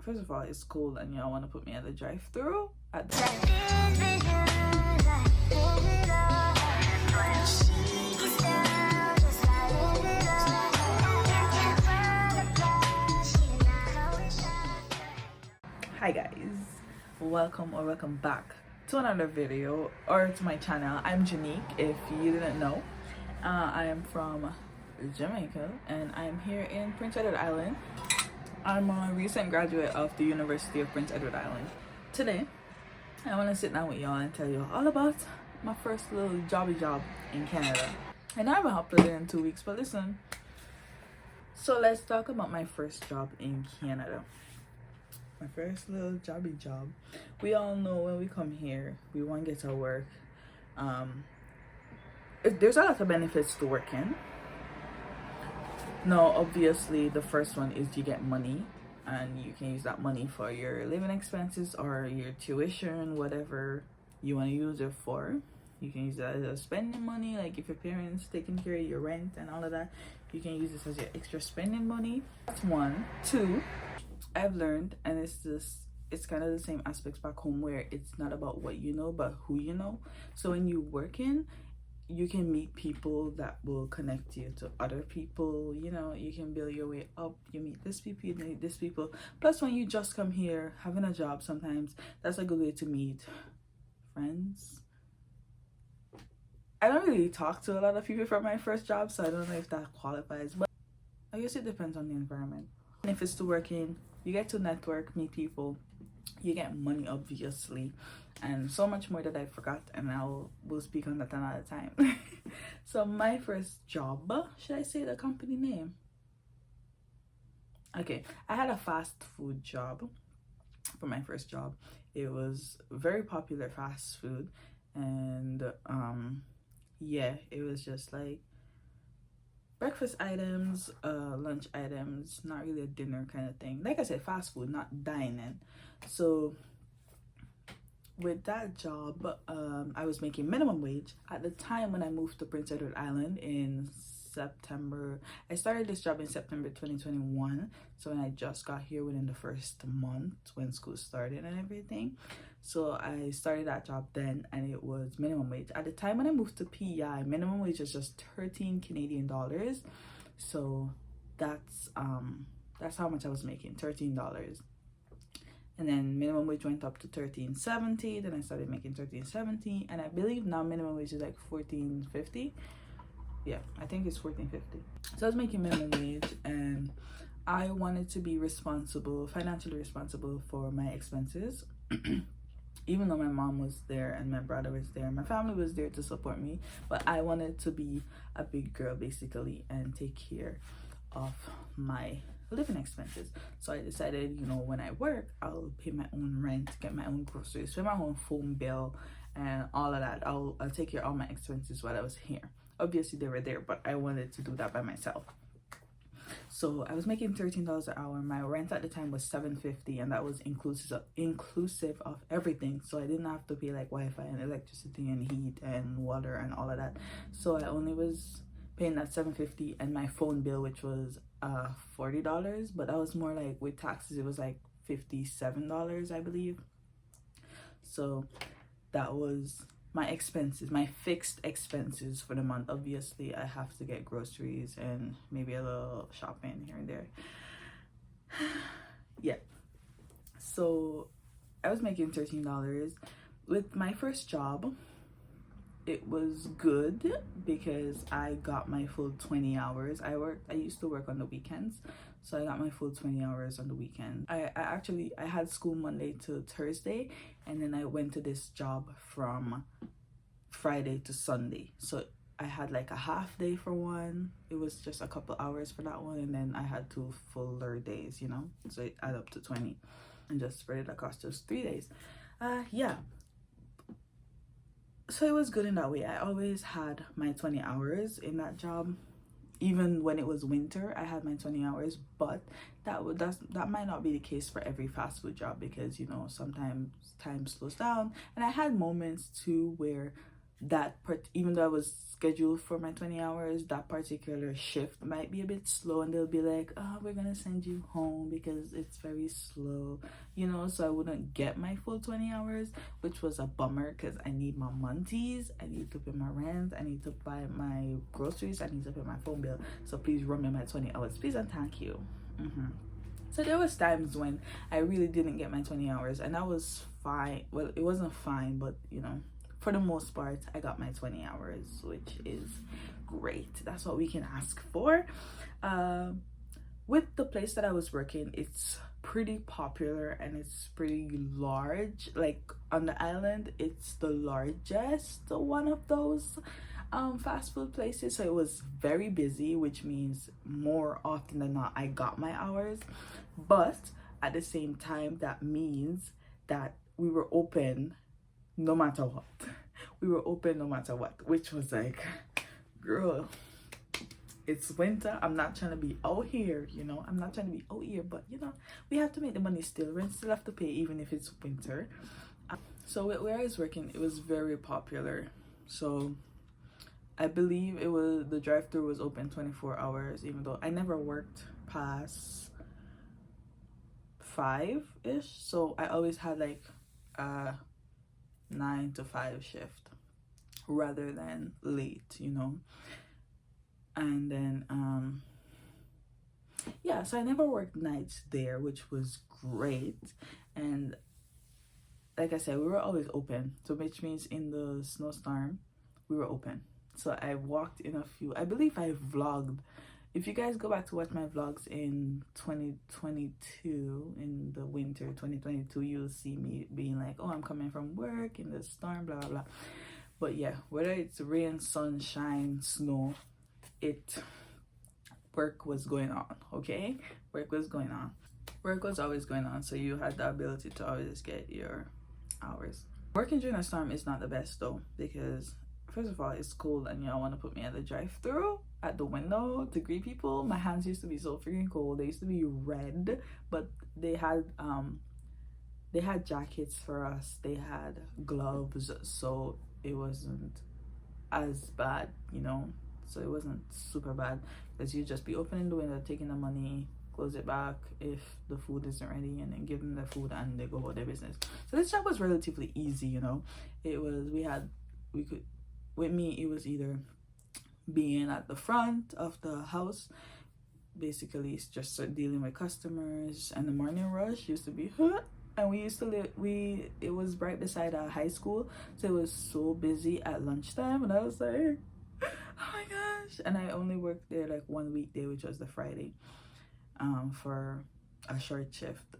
First of all, it's cold and y'all want to put me at the drive-thru at the Hi guys, welcome back to another video or to my channel. I'm Janique, if you didn't know. I am from Jamaica and I'm here in Prince Edward Island. I'm a recent graduate of the University of Prince Edward Island. Today I want to sit down with y'all and tell you all about my first little job in Canada. And I haven't uploaded in 2 weeks, but listen. So let's talk about my first job in Canada. My first little job. We all know when we come here, we want to get to work. There's a lot of benefits to working. Now, obviously, the first one is you get money, and you can use that money for your living expenses or your tuition, whatever you want to use it for. You can use that as spending money, like if your parents taking care of your rent and all of that, you can use this as your extra spending money. That's one. Two, I've learned, and it's kind of the same aspects back home where it's not about what you know but who you know. So when you work in, you can meet people that will connect you to other people. You know, you can build your way up. You meet this people, you meet this people. Plus, when you just come here having a job, sometimes that's a good way to meet friends. I don't really talk to a lot of people from my first job, so I don't know if that qualifies, but I guess it depends on the environment. And if it's to work in, you get to network, meet people, you get money, obviously, and so much more that I forgot, and we'll speak on that another time. So my first job, should I say the company name? Okay, I had a fast food job for my first job. It was very popular fast food, and yeah, it was just like breakfast items, lunch items, not really a dinner kind of thing. Like I said, fast food, not dining. So with that job, I was making minimum wage. At the time when I moved to Prince Edward Island in September, I started this job in September 2021. So when I just got here within the first month when school started and everything. So I started that job then, and it was minimum wage. At the time when I moved to PEI, minimum wage was just 13 Canadian dollars. So that's how much I was making, $13. And then minimum wage went up to $13.70. Then I started making $13.70, and I believe now minimum wage is like $14.50. Yeah, I think it's $14.50. So I was making minimum wage, and I wanted to be financially responsible for my expenses. Even though my mom was there and my brother was there, my family was there to support me, but I wanted to be a big girl basically and take care of my living expenses. So I decided, you know, when I work, I'll pay my own rent, get my own groceries, pay my own phone bill and all of that. I'll take care of all my expenses while I was here. Obviously they were there, but I wanted to do that by myself. So I was making $13 an hour. My rent at the time was $7.50, and that was inclusive of everything. So I didn't have to pay like Wi-Fi and electricity and heat and water and all of that. So I only was paying that $7.50, and my phone bill, which was $40, but that was more like with taxes, it was like $57, I believe. So that was my expenses, my fixed expenses for the month. Obviously I have to get groceries and maybe a little shopping here and there. Yeah, so I was making $13. With my first job, it was good because I got my full 20 hours. I used to work on the weekends, so I got my full 20 hours on the weekend. I had school Monday to Thursday, and then I went to this job from Friday to Sunday. So I had like a half day for one. It was just a couple hours for that one, and then I had 2 fuller days, you know, so it added up to 20 and just spread it across those 3 days. Yeah, so it was good in that way. I always had my 20 hours in that job. Even when it was winter, I had my 20 hours, but that might not be the case for every fast food job, because, you know, sometimes time slows down. And I had moments too where even though I was scheduled for my 20 hours, that particular shift might be a bit slow, and they'll be like, oh, we're gonna send you home because it's very slow, you know. So I wouldn't get my full 20 hours, which was a bummer because I need my monties, I need to pay my rent, I need to buy my groceries, I need to pay my phone bill. So please run me my 20 hours, please, and thank you. So there was times when I really didn't get my 20 hours, and that was fine. Well, it wasn't fine, but you know, for the most part, I got my 20 hours, which is great. That's what we can ask for. With the place that I was working, it's pretty popular and it's pretty large. Like on the island, it's the largest one of those fast food places. So it was very busy, which means more often than not, I got my hours. But at the same time, that means that we were open no matter what. We were open no matter what, which was like, girl, it's winter. I'm not trying to be out here, you know. I'm not trying to be out here, but you know, we have to make the money still. Rent still have to pay even if it's winter. So where I was working, it was very popular. So I believe the drive-thru was open 24 hours, even though I never worked past 5-ish. So I always had like 9 to 5 shift rather than late, you know. And then yeah, so I never worked nights there, which was great. And like I said, we were always open, so which means in the snowstorm we were open. So I walked in a few, I believe I vlogged. If you guys go back to watch my vlogs in 2022, in the winter 2022, you'll see me being like, oh, I'm coming from work in the storm, blah blah blah. But yeah, whether it's rain, sunshine, snow, work was going on. Okay, work was going on. Work was always going on, so you had the ability to always get your hours. Working during a storm is not the best though, because first of all, it's cold and y'all want to put me at the drive-thru at the window to greet people. My hands used to be so freaking cold. They used to be red, but they had jackets for us. They had gloves, so it wasn't as bad, you know. So it wasn't super bad, because you just be opening the window, taking the money, close it back if the food isn't ready, and then give them the food and they go about their business. So this job was relatively easy, you know. With me, it was either being at the front of the house, basically it's just dealing with customers, and the morning rush used to be and we used to live, it was right beside a high school, so it was so busy at lunchtime, and I was like, oh my gosh. And I only worked there like one weekday, which was the Friday, for a short shift.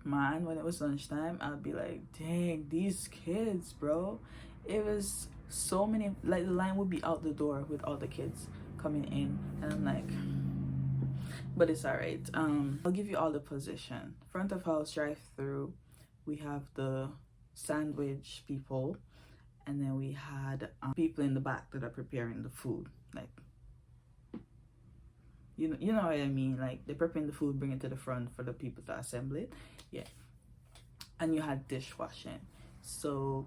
Man, when it was lunchtime, I'd be like, dang, these kids, bro. It was so many, like the line would be out the door with all the kids coming in, and I'm like, but it's all right. I'll give you all the position. Front of house, drive-through, we have the sandwich people, and then we had people in the back that are preparing the food, like, you know what I mean, like they're preparing the food, bring it to the front for the people to assemble it. Yeah. And you had dishwashing. So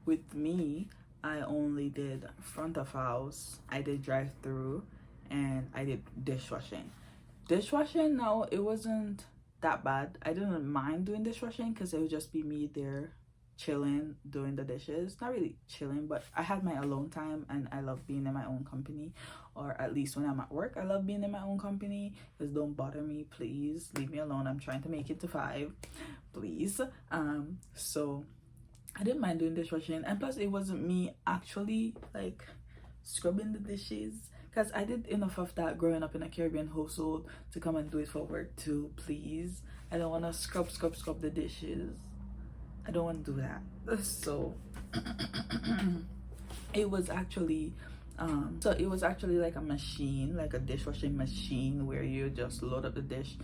with me, I only did front of house, I did drive-through, and I did dishwashing. Dishwashing, no, it wasn't that bad. I didn't mind doing dishwashing because it would just be me there chilling, doing the dishes. Not really chilling, but I had my alone time, and I love being in my own company. Or at least when I'm at work, I love being in my own company. Because don't bother me, please. Leave me alone. I'm trying to make it to 5, please. So I didn't mind doing dishwashing, and plus it wasn't me actually like scrubbing the dishes, because I did enough of that growing up in a Caribbean household to come and do it for work too. Please, I don't want to scrub the dishes. I don't want to do that. So it was actually like a machine, like a dishwashing machine, where you just load up the dish,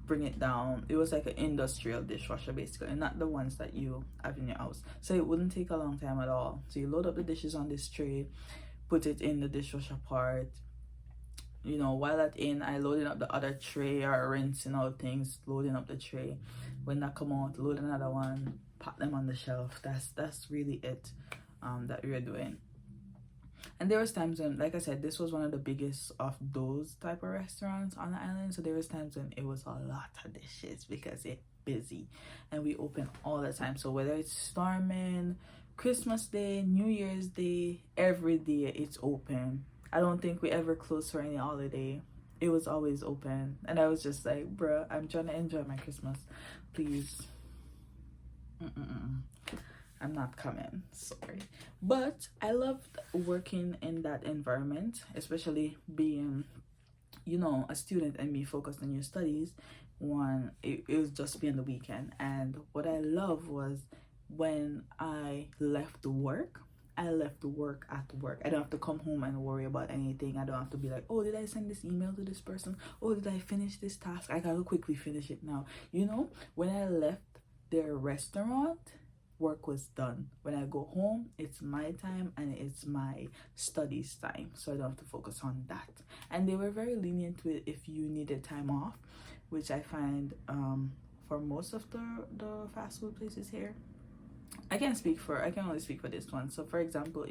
bring it down. It was like an industrial dishwasher basically, and not the ones that you have in your house. So it wouldn't take a long time at all. So you load up the dishes on this tray, put it in the dishwasher part. You know, while that I loading up the other tray, or rinsing out things, loading up the tray. When that come out, load another one, put them on the shelf. That's really it. that we were doing. And there was times when, like I said, this was one of the biggest of those type of restaurants on the island. So there was times when it was a lot of dishes because it's busy, and we open all the time. So whether it's storming, Christmas Day, New Year's Day, every day it's open. I don't think we ever closed for any holiday. It was always open, and I was just like, bruh, I'm trying to enjoy my Christmas, please. I'm not coming, sorry. But I loved working in that environment, especially being, you know, a student and be focused on your studies. It was just being the weekend. And what I love was when I left work at work. I don't have to come home and worry about anything. I don't have to be like, oh, did I send this email to this person? Oh, did I finish this task? I gotta quickly finish it now. You know, when I left their restaurant, work was done. When I go home, it's my time and it's my studies time, so I don't have to focus on that. And they were very lenient with if you needed time off, which I find for most of the fast food places here. I can only speak for this one. So for example,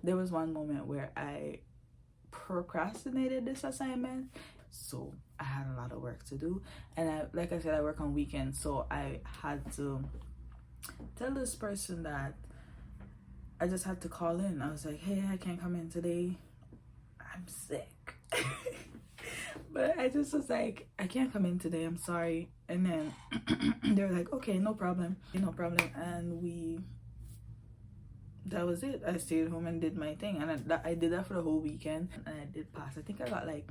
there was one moment where I procrastinated this assignment, so I had a lot of work to do, and like I said, I work on weekends, so I had to tell this person that I just had to call in. I was like, hey, I can't come in today, I'm sick. But I just was like, I can't come in today, I'm sorry. And then they were like, okay, no problem. And that was it. I stayed home and did my thing, and I did that for the whole weekend, and I did pass. I think I got like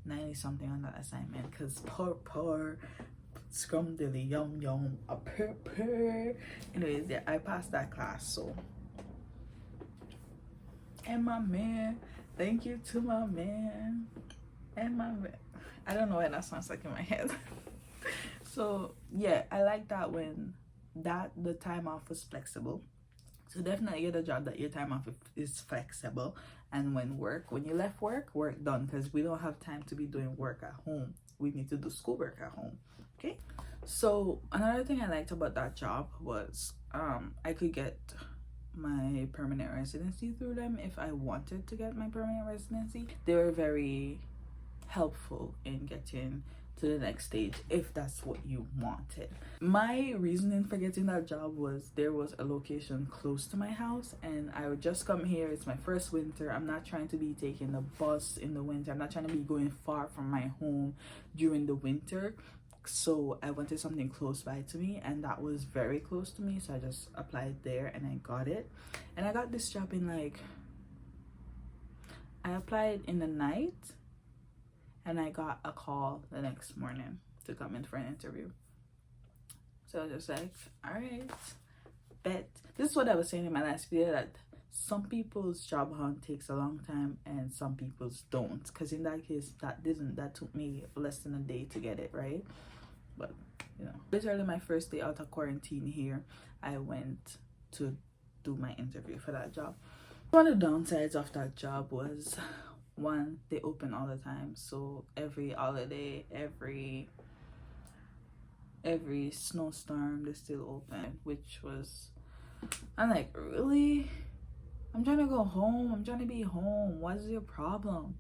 90 something on that assignment, because poor scrum dilly yum a purr. Anyways, yeah, I passed that class. So, and my man, thank you to my man. And my man, I don't know why that sounds like in my head. So yeah, I like that when the time off was flexible. So definitely get a job that your time off is flexible. And when you left work done, because we don't have time to be doing work at home. We need to do schoolwork at home. Okay. So another thing I liked about that job was I could get my permanent residency through them if I wanted to get my permanent residency. They were very helpful in getting to the next stage if that's what you wanted. My reasoning for getting that job was there was a location close to my house, and I would just come here. It's my first winter. I'm not trying to be taking the bus in the winter. I'm not trying to be going far from my home during the winter. So I wanted something close by to me, and that was very close to me, so I just applied there and I got it. And I got this job I applied in the night, and I got a call the next morning to come in for an interview. So I was just like, all right, bet. This is what I was saying in my last video, that some people's job hunt takes a long time and some people's don't. Because in that case, that took me less than a day to get it, right? But, you know, literally my first day out of quarantine here, I went to do my interview for that job. One of the downsides of that job was, one, they open all the time, so every holiday, every snowstorm, they still open, which was, I'm like, really? I'm trying to go home. I'm trying to be home. What is your problem?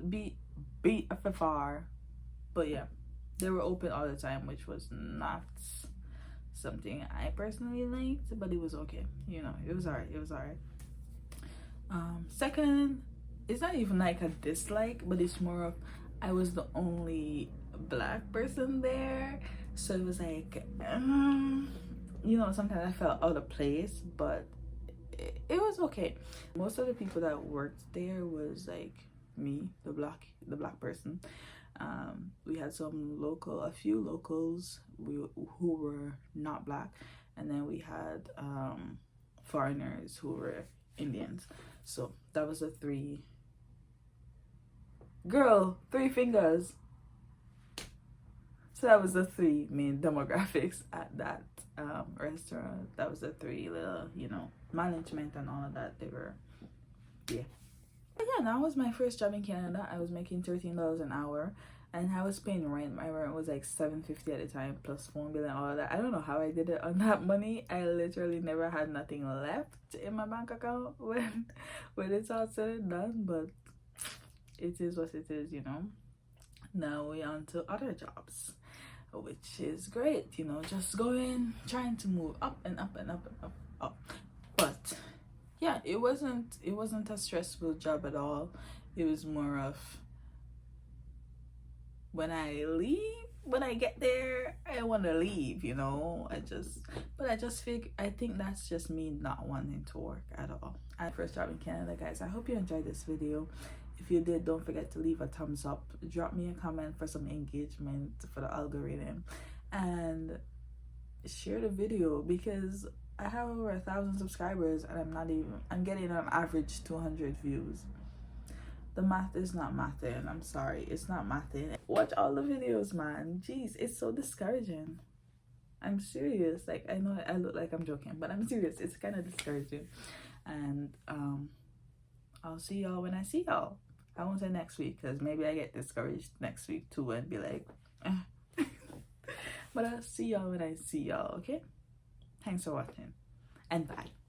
Beat far. But yeah, they were open all the time, which was not something I personally liked, but it was okay. You know, it was alright. Second, it's not even like a dislike, but it's more of, I was the only black person there, so it was like, you know, sometimes I felt out of place, but it was okay. Most of the people that worked there was like me, the black person. We had a few locals who were not black, and then we had foreigners who were Indians. So that was three fingers. So that was the three main demographics at that restaurant. That was the three little, you know, management and all of that. They were, yeah. But yeah, that was my first job in Canada. I was making $13 an hour. and I was paying rent. My rent was like $750 at the time, plus phone bill and all that. I don't know how I did it on that money. I literally never had nothing left in my bank account when it's all said and done, but it is what it is, you know. Now we're on to other jobs, which is great, you know, just going, trying to move up and up and up and up, up. But yeah, it wasn't a stressful job at all. It was more of, when I get there, I want to leave, you know. I think that's just me not wanting to work at all. My first job in Canada, guys. I hope you enjoyed this video. If you did, don't forget to leave a thumbs up, drop me a comment for some engagement for the algorithm, and share the video, because I have over 1,000 subscribers and I'm getting on average 200 views. The math is not mathing. I'm sorry, it's not mathing. Watch all the videos, man. Jeez, it's so discouraging. I'm serious. Like, I know I look like I'm joking, but I'm serious. It's kind of discouraging. And I'll see y'all when I see y'all. I won't say next week, because maybe I get discouraged next week too and be like, eh. But I'll see y'all when I see y'all, okay? Thanks for watching, and bye.